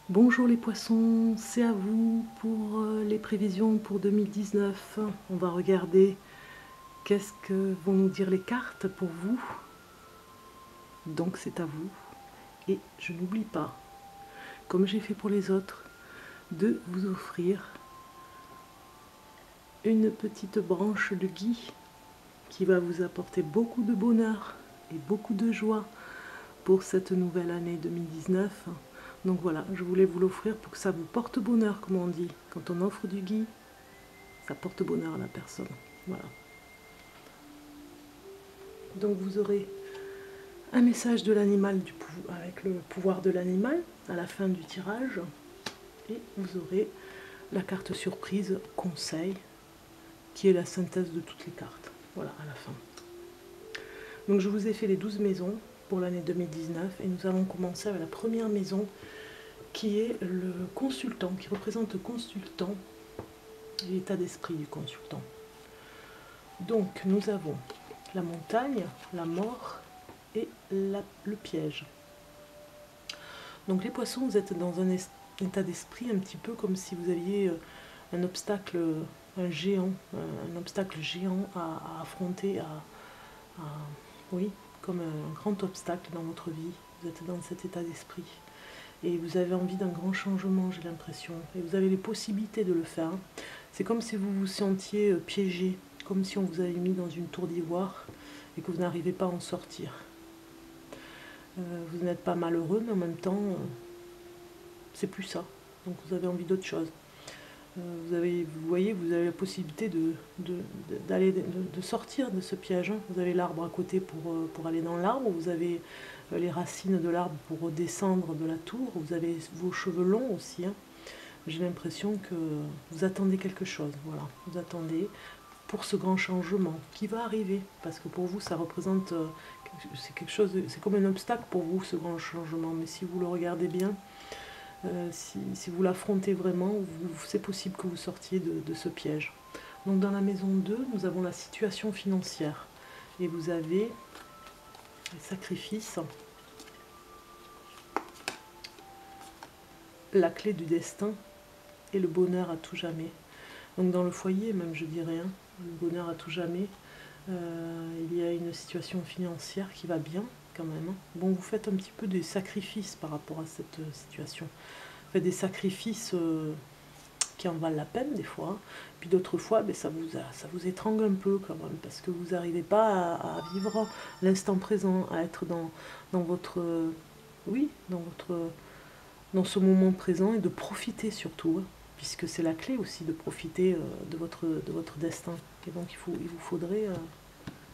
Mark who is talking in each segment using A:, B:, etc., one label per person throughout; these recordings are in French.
A: Bonjour les poissons, c'est à vous pour les prévisions pour 2019. On va regarder qu'est-ce que vont nous dire les cartes pour vous. Donc c'est à vous. Et je n'oublie pas, comme j'ai fait pour les autres, de vous offrir une petite branche de gui qui va vous apporter beaucoup de bonheur et beaucoup de joie pour cette nouvelle année 2019. Donc voilà, je voulais vous l'offrir pour que ça vous porte bonheur, comme on dit. Quand on offre du gui, ça porte bonheur à la personne. Voilà. Donc vous aurez un message de l'animal avec le pouvoir de l'animal à la fin du tirage. Et vous aurez la carte surprise conseil qui est la synthèse de toutes les cartes. Voilà, à la fin. Donc je vous ai fait les 12 maisons pour l'année 2019 et nous allons commencer avec la première maison qui est le consultant, qui représente le consultant et l'état d'esprit du consultant. Donc nous avons la montagne, la mort et le piège. Donc les poissons, vous êtes dans un état d'esprit un petit peu comme si vous aviez un obstacle, un obstacle géant à affronter, oui, comme un grand obstacle dans votre vie. Vous êtes dans cet état d'esprit et vous avez envie d'un grand changement, j'ai l'impression, et vous avez les possibilités de le faire. C'est comme si vous vous sentiez piégé, comme si on vous avait mis dans une tour d'ivoire et que vous n'arrivez pas à en sortir. Vous n'êtes pas malheureux, mais en même temps, c'est plus ça. Donc vous avez envie d'autre chose. Vous voyez, vous avez la possibilité de sortir de ce piège. Vous avez l'arbre à côté pour aller dans l'arbre, vous avez les racines de l'arbre pour redescendre de la tour, vous avez vos cheveux longs aussi. J'ai l'impression que vous attendez quelque chose. Voilà, vous attendez pour ce grand changement qui va arriver, parce que pour vous ça représente c'est quelque chose, c'est comme un obstacle pour vous ce grand changement, mais si vous le regardez bien, si vous l'affrontez vraiment, c'est possible que vous sortiez de ce piège. Donc dans la maison 2, nous avons la situation financière et vous avez les sacrifices, la clé du destin et le bonheur à tout jamais. Donc dans le foyer même, je dirais, le bonheur à tout jamais, il y a une situation financière qui va bien quand même. Bon, vous faites un petit peu des sacrifices par rapport à cette situation. Vous faites des sacrifices qui en valent la peine des fois. Puis d'autres fois, ça vous étrangle un peu quand même, parce que vous n'arrivez pas à vivre l'instant présent, à être dans votre... oui, dans ce moment présent et de profiter surtout, puisque c'est la clé aussi de profiter de votre destin. Et donc il vous faudrait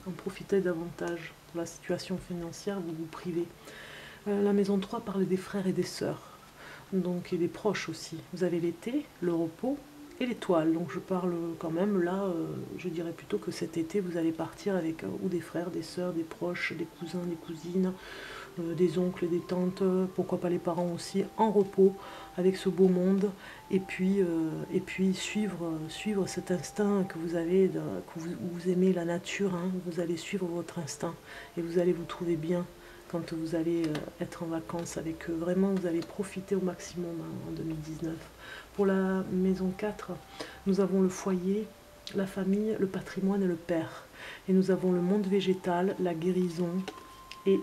A: en profiter davantage. Pour la situation financière, vous vous privez. La maison 3 parle des frères et des sœurs, donc et des proches aussi. Vous avez l'été, le repos et l'étoile. Donc je parle quand même là, je dirais plutôt que cet été vous allez partir avec ou des frères, des sœurs, des proches, des cousins, des cousines, des oncles, des tantes, pourquoi pas les parents aussi, en repos avec ce beau monde, et puis suivre cet instinct que vous avez, que vous aimez la nature, vous allez suivre votre instinct et vous allez vous trouver bien quand vous allez être en vacances avec eux. Vraiment, vous allez profiter au maximum en 2019. Pour la maison 4, nous avons le foyer, la famille, le patrimoine et le père. Et nous avons le monde végétal, la guérison et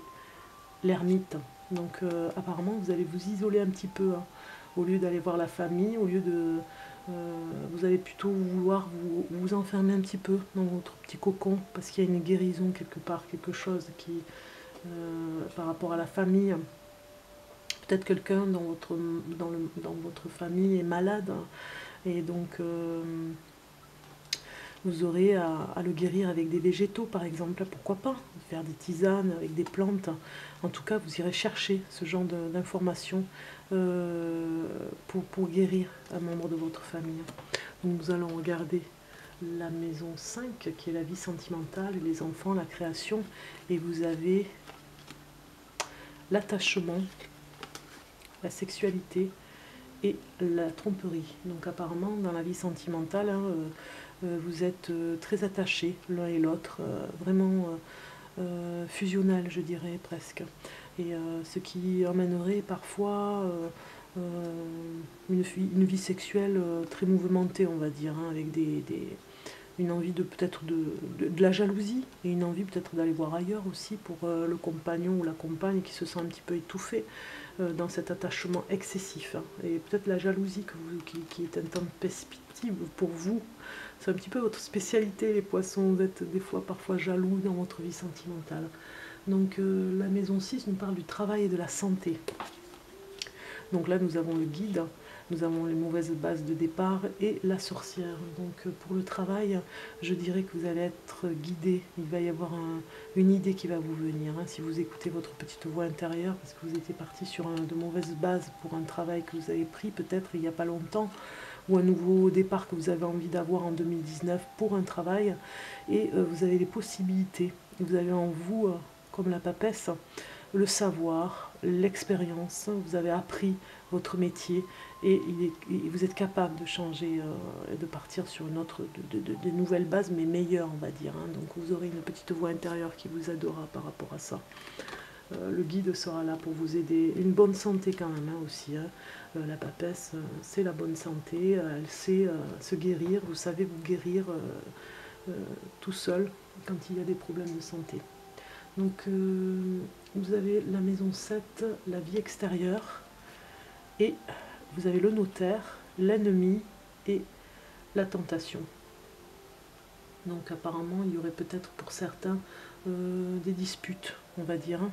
A: l'ermite. Donc apparemment, vous allez vous isoler un petit peu. Au lieu d'aller voir la famille, au lieu de... vous allez plutôt vouloir vous enfermer un petit peu dans votre petit cocon, parce qu'il y a une guérison quelque part, quelque chose qui... par rapport à la famille, peut-être quelqu'un dans votre famille est malade, et donc vous aurez à le guérir avec des végétaux par exemple, pourquoi pas, faire des tisanes avec des plantes. En tout cas, vous irez chercher ce genre d'informations pour guérir un membre de votre famille. Donc nous allons regarder la maison 5 qui est la vie sentimentale, les enfants, la création, et vous avez l'attachement, la sexualité et la tromperie. Donc apparemment dans la vie sentimentale, vous êtes très attachés l'un et l'autre, vraiment fusionnel je dirais presque. Et ce qui emmènerait parfois une vie sexuelle très mouvementée, on va dire, hein, avec une envie peut-être de la jalousie et une envie peut-être d'aller voir ailleurs aussi pour le compagnon ou la compagne qui se sent un petit peu étouffé dans cet attachement excessif, hein. Et peut-être la jalousie qui est intempestive pour vous. C'est un petit peu votre spécialité, les poissons. Vous êtes des fois parfois jaloux dans votre vie sentimentale. Donc la maison 6 nous parle du travail et de la santé. Donc là, nous avons le guide, nous avons les mauvaises bases de départ et la sorcière. Donc pour le travail, je dirais que vous allez être guidé. Il va y avoir une idée qui va vous venir, hein, si vous écoutez votre petite voix intérieure, parce que vous étiez parti sur de mauvaises bases pour un travail que vous avez pris peut-être il n'y a pas longtemps, ou un nouveau départ que vous avez envie d'avoir en 2019 pour un travail, et vous avez des possibilités. Vous avez en vous, comme la papesse, le savoir, l'expérience, vous avez appris votre métier et vous êtes capable de changer et de partir sur une autre, de nouvelles bases, mais meilleures, on va dire, hein. Donc vous aurez une petite voix intérieure qui vous aidera par rapport à ça. Le guide sera là pour vous aider. Une bonne santé quand même, hein, aussi, hein. La papesse, c'est la bonne santé, elle sait se guérir, vous savez vous guérir tout seul quand il y a des problèmes de santé. Donc vous avez la maison 7, la vie extérieure, et vous avez le notaire, l'ennemi et la tentation. Donc apparemment il y aurait peut-être pour certains des disputes, on va dire, hein.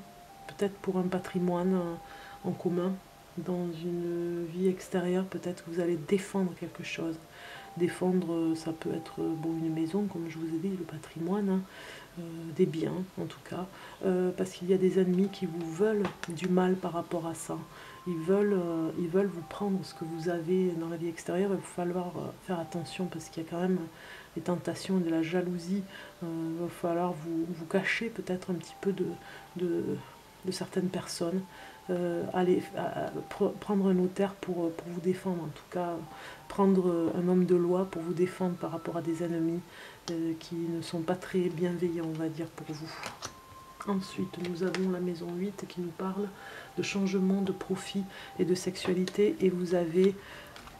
A: Peut-être pour un patrimoine en commun. Dans une vie extérieure, peut-être que vous allez défendre quelque chose. Défendre, ça peut être une maison, comme je vous ai dit, le patrimoine, hein. Des biens en tout cas, parce qu'il y a des ennemis qui vous veulent du mal par rapport à ça. Ils veulent vous prendre ce que vous avez dans la vie extérieure. Il va falloir faire attention parce qu'il y a quand même des tentations, de la jalousie. Il va falloir vous cacher peut-être un petit peu de certaines personnes. Prendre un notaire pour vous défendre, en tout cas prendre un homme de loi pour vous défendre par rapport à des ennemis qui ne sont pas très bienveillants, on va dire, pour vous. Ensuite, nous avons la maison 8 qui nous parle de changement, de profit et de sexualité, et vous avez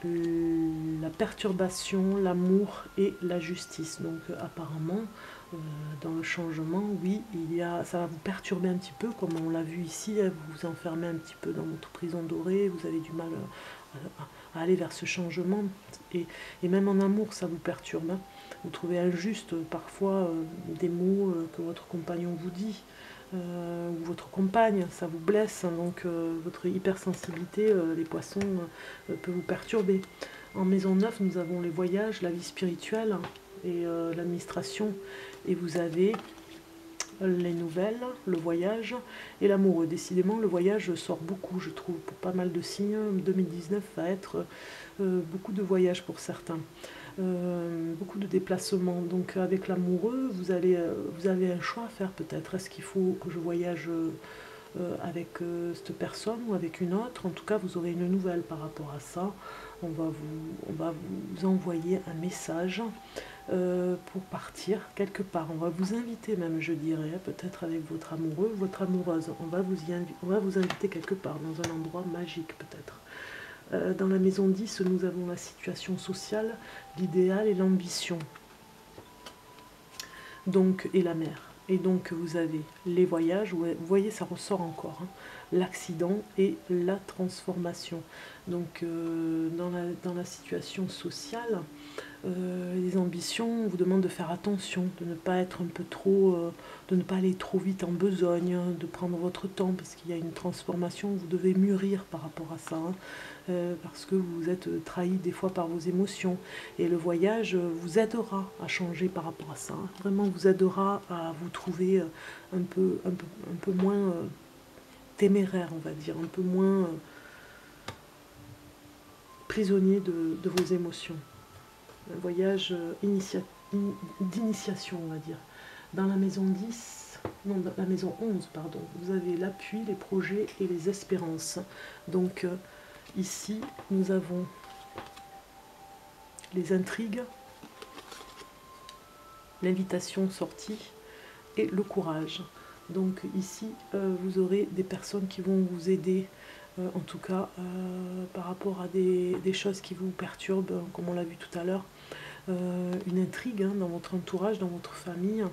A: la perturbation, l'amour et la justice. Donc apparemment, dans le changement, oui, ça va vous perturber un petit peu, comme on l'a vu ici, hein, vous vous enfermez un petit peu dans votre prison dorée, vous avez du mal à aller vers ce changement, et même en amour, ça vous perturbe, hein. Vous trouvez injuste parfois des mots que votre compagnon vous dit, ou votre compagne, ça vous blesse, hein, donc votre hypersensibilité, les poissons, peut vous perturber. En maison 9, nous avons les voyages, la vie spirituelle et l'administration, et vous avez les nouvelles, le voyage et l'amoureux. Décidément, le voyage sort beaucoup, je trouve, pour pas mal de signes. 2019 va être beaucoup de voyages pour certains. Beaucoup de déplacements. Donc avec l'amoureux, vous avez un choix à faire peut-être. Est-ce qu'il faut que je voyage avec cette personne ou avec une autre? En tout cas, vous aurez une nouvelle par rapport à ça. On va vous envoyer un message pour partir quelque part. On va vous inviter même, je dirais, peut-être avec votre amoureux ou votre amoureuse. On va vous inviter quelque part, dans un endroit magique peut-être. Dans la maison 10, nous avons la situation sociale, l'idéal et l'ambition. Donc, et la mer. Et donc vous avez les voyages, vous voyez ça ressort encore, hein, l'accident et la transformation. Donc dans la situation sociale, les ambitions vous demandent de faire attention, de ne pas être un peu trop, de ne pas aller trop vite en besogne, de prendre votre temps parce qu'il y a une transformation, vous devez mûrir par rapport à ça, hein, parce que vous êtes trahi des fois par vos émotions, et le voyage vous aidera à changer par rapport à ça, hein. Vraiment vous aidera à vous trouver un peu moins téméraire, on va dire, un peu moins prisonnier de vos émotions. Un voyage d'initiation, on va dire. Dans la maison 10, non, dans la maison 11, pardon, vous avez l'appui, les projets et les espérances. Donc ici, nous avons les intrigues, l'invitation sortie et le courage. Donc ici, vous aurez des personnes qui vont vous aider en tout cas par rapport à des choses qui vous perturbent, comme on l'a vu tout à l'heure, une intrigue dans votre entourage, dans votre famille.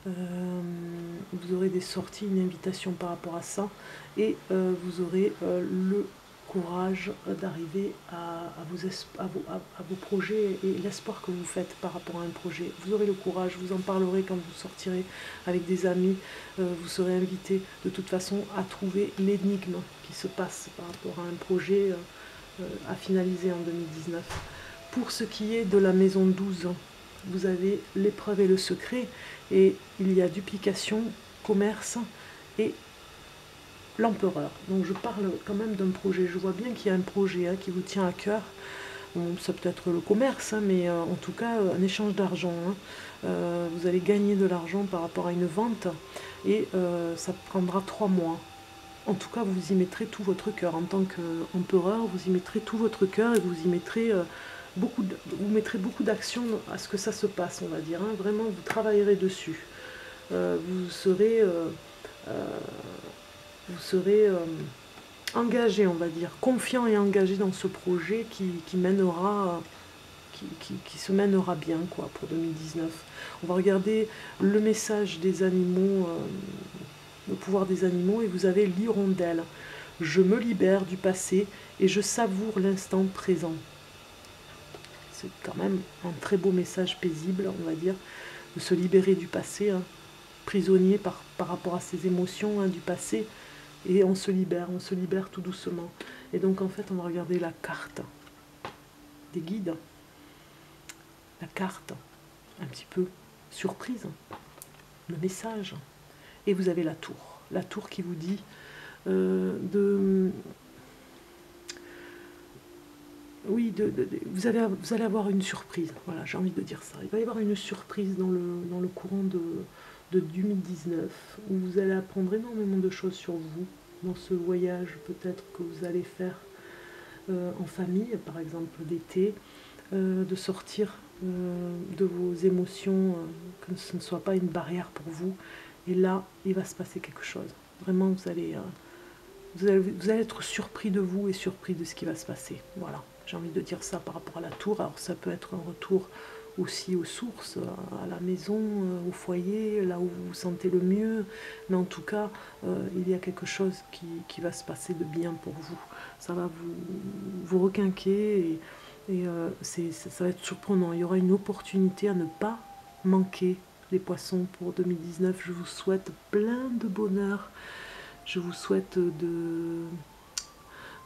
A: Vous aurez des sorties, une invitation par rapport à ça, et vous aurez le courage d'arriver à vos projets et l'espoir que vous faites par rapport à un projet. Vous aurez le courage, vous en parlerez quand vous sortirez avec des amis, vous serez invité de toute façon à trouver l'énigme qui se passe par rapport à un projet à finaliser en 2019. Pour ce qui est de la maison 12, vous avez l'épreuve et le secret, et il y a duplication, commerce et l'empereur. Donc je parle quand même d'un projet, je vois bien qu'il y a un projet qui vous tient à cœur. Bon, ça peut être le commerce, mais en tout cas un échange d'argent. Vous allez gagner de l'argent par rapport à une vente, et ça prendra 3 mois. En tout cas, vous y mettrez tout votre cœur. En tant qu'empereur, vous y mettrez tout votre cœur, et vous y mettrez vous mettrez beaucoup d'action à ce que ça se passe, on va dire. Vraiment, vous travaillerez dessus. Vous serez engagé, on va dire, confiant et engagé dans ce projet qui mènera, qui se mènera bien, quoi, pour 2019. On va regarder le message des animaux, le pouvoir des animaux, et vous avez l'hirondelle. Je me libère du passé et je savoure l'instant présent. C'est quand même un très beau message paisible, on va dire, de se libérer du passé, prisonnier par rapport à ses émotions du passé, et on se libère tout doucement. Et donc en fait on va regarder la carte des guides, la carte un petit peu surprise, le message, et vous avez la tour qui vous dit vous allez avoir une surprise. Voilà, j'ai envie de dire ça. Il va y avoir une surprise dans le courant de 2019, où vous allez apprendre énormément de choses sur vous, dans ce voyage peut-être que vous allez faire en famille, par exemple d'été, de sortir de vos émotions, que ce ne soit pas une barrière pour vous. Et là, il va se passer quelque chose. Vraiment, vous allez être surpris de vous et surpris de ce qui va se passer. Voilà, j'ai envie de dire ça par rapport à la tour. Alors ça peut être un retour aussi aux sources, à la maison, au foyer, là où vous vous sentez le mieux. Mais en tout cas, il y a quelque chose qui va se passer de bien pour vous. Ça va vous requinquer, et ça va être surprenant. Il y aura une opportunité à ne pas manquer, les poissons, pour 2019. Je vous souhaite plein de bonheur. Je vous souhaite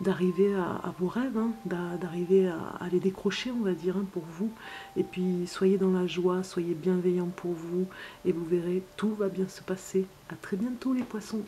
A: d'arriver à vos rêves, d'arriver à les décrocher, on va dire, pour vous. Et puis soyez dans la joie, soyez bienveillants pour vous, et vous verrez, tout va bien se passer. À très bientôt les poissons.